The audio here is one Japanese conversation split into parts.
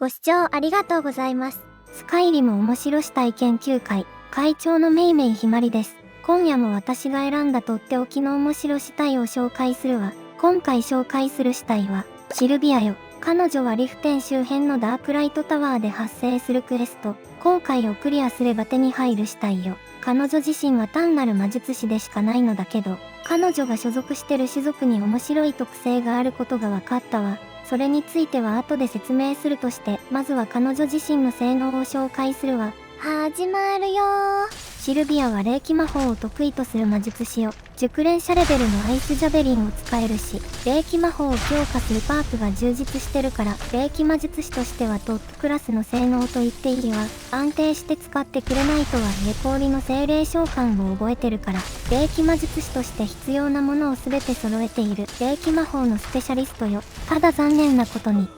ご視聴ありがとうございます。スカイリム面白死体研究会会長のめいめいひまりです。今夜も私が選んだとっておきの面白死体を紹介するわ。今回紹介する死体はシルビアよ。彼女はリフテン周辺のダークライトタワーで発生するクエスト航海をクリアすれば手に入る死体よ。彼女自身は単なる魔術師でしかないのだけど、彼女が所属してる種族に面白い特性があることが分かったわ。それについては後で説明するとして、まずは彼女自身の性能を紹介するわ。始まるよー。シルビアは霊気魔法を得意とする魔術師よ。熟練者レベルのアイスジャベリンを使えるし、霊気魔法を強化するパークが充実してるから、霊気魔術師としてはトップクラスの性能と言っていいわ。安定して使ってくれないとはいえ氷の精霊召喚を覚えてるから、霊気魔術師として必要なものを全て揃えている霊気魔法のスペシャリストよ。ただ残念なことに、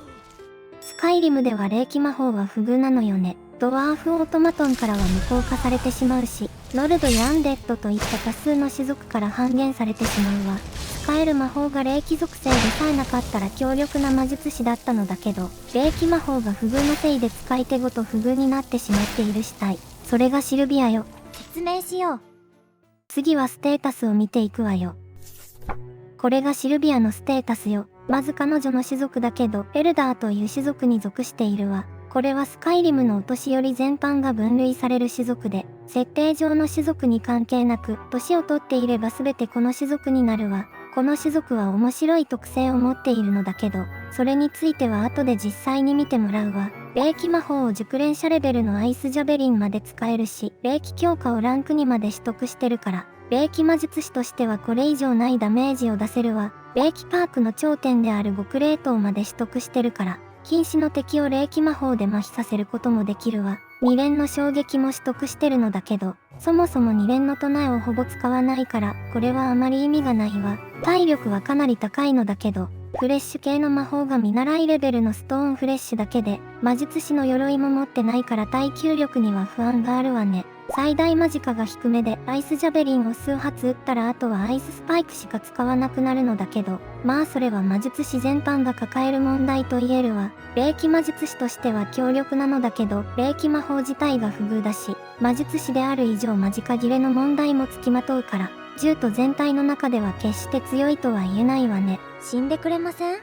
スカイリムでは霊気魔法は不遇なのよね。ドワーフオートマトンからは無効化されてしまうし、ノルドやアンデッドといった多数の種族から半減されてしまうわ。使える魔法が霊気属性でさえなかったら強力な魔術師だったのだけど、霊気魔法が不遇のせいで使い手ごと不遇になってしまっている死体。それがシルビアよ。説明しよう。次はステータスを見ていくわよ。これがシルビアのステータスよ。まず彼女の種族だけど、エルダーという種族に属しているわ。これはスカイリムのお年寄り全般が分類される種族で、設定上の種族に関係なく、年を取っていれば全てこの種族になるわ。この種族は面白い特性を持っているのだけど、それについては後で実際に見てもらうわ。霊気魔法を熟練者レベルのアイスジャベリンまで使えるし、霊気強化をランク2まで取得してるから、霊気魔術師としてはこれ以上ないダメージを出せるわ。霊気パークの頂点である極霊刀まで取得してるから、瀕死の敵を霊気魔法で麻痺させることもできるわ。2連の衝撃も取得してるのだけど、そもそも2連の唱えをほぼ使わないから、これはあまり意味がないわ。体力はかなり高いのだけど、フレッシュ系の魔法が見習いレベルのストーンフレッシュだけで、魔術師の鎧も持ってないから耐久力には不安があるわね。最大間近が低めでアイスジャベリンを数発撃ったらあとはアイススパイクしか使わなくなるのだけど、まあそれは魔術師全般が抱える問題と言えるわ。霊気魔術師としては強力なのだけど、霊気魔法自体が不遇だし、魔術師である以上間近切れの問題もつきまとうから、獣人全体の中では決して強いとは言えないわね。死んでくれません？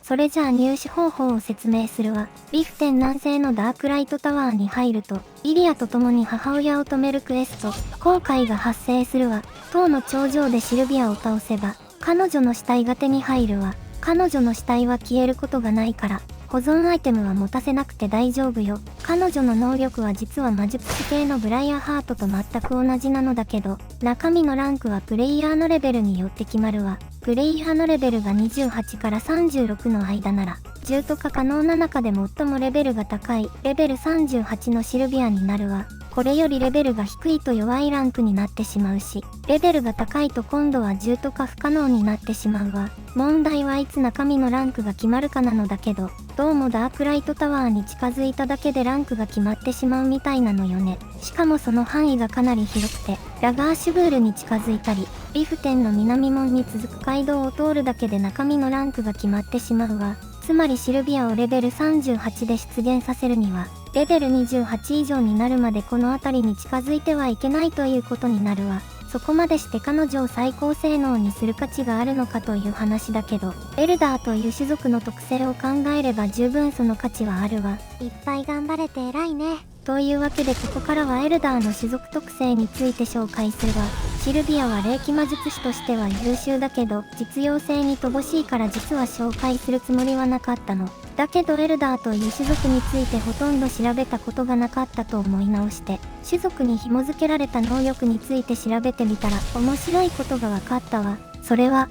それじゃあ入手方法を説明するわ。リフテン南西のダークライトタワーに入ると、イリアと共に母親を止めるクエスト、航海が発生するわ。塔の頂上でシルビアを倒せば、彼女の死体が手に入るわ。彼女の死体は消えることがないから、保存アイテムは持たせなくて大丈夫よ。彼女の能力は実は魔術師系のブライアハートと全く同じなのだけど、中身のランクはプレイヤーのレベルによって決まるわ。プレイヤーのレベルが28から36の間なら、重とか可能な中で最もレベルが高いレベル38のシルビアになるわ。これよりレベルが低いと弱いランクになってしまうし、レベルが高いと今度は重とか不可能になってしまうわ。問題はいつ中身のランクが決まるかなのだけど、どうもダークライトタワーに近づいただけでランクが決まってしまうみたいなのよね。しかもその範囲がかなり広くて、ラガーシュブールに近づいたり、リフテンの南門に続く街道を通るだけで中身のランクが決まってしまうわ。つまりシルビアをレベル38で出現させるには、レベル28以上になるまでこの辺りに近づいてはいけないということになるわ。そこまでして彼女を最高性能にする価値があるのかという話だけど、エルダーという種族の特性を考えれば十分その価値はあるわ。いっぱい頑張れて偉いね。というわけでここからはエルダーの種族特性について紹介するわ。シルビアは霊気魔術師としては優秀だけど、実用性に乏しいから実は紹介するつもりはなかったの。だけどエルダーという種族についてほとんど調べたことがなかったと思い直して、種族に紐付けられた能力について調べてみたら面白いことが分かったわ。それは、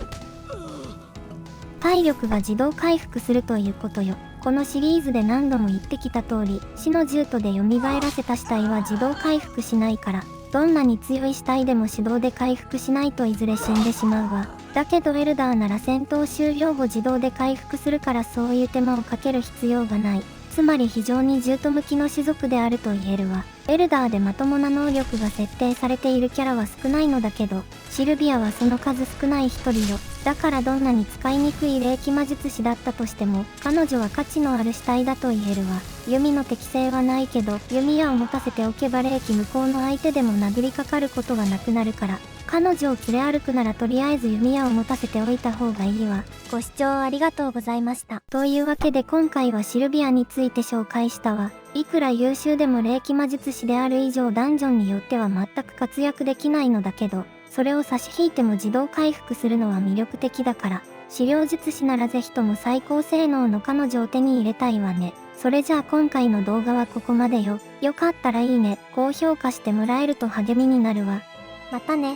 体力が自動回復するということよ。このシリーズで何度も言ってきた通り、死の獣人で蘇らせた死体は自動回復しないから、どんなに強い死体でも手動で回復しないといずれ死んでしまうわ。だけどエルダーなら戦闘終了後自動で回復するからそういう手間をかける必要がない。つまり非常に獣人向きの種族であると言えるわ。エルダーでまともな能力が設定されているキャラは少ないのだけど、シルビアはその数少ない一人よ。だからどんなに使いにくい霊気魔術師だったとしても、彼女は価値のある死体だと言えるわ。弓の適性はないけど、弓矢を持たせておけば霊気無効の相手でも殴りかかることがなくなるから、彼女を連れ歩くならとりあえず弓矢を持たせておいた方がいいわ。ご視聴ありがとうございました。というわけで今回はシルビアについて紹介したわ。いくら優秀でも霊気魔術師である以上ダンジョンによっては全く活躍できないのだけど、それを差し引いても自動回復するのは魅力的だから、資料術師ならぜひとも最高性能の彼女を手に入れたいわね。それじゃあ今回の動画はここまでよ。よかったらいいね、高評価してもらえると励みになるわ。またね。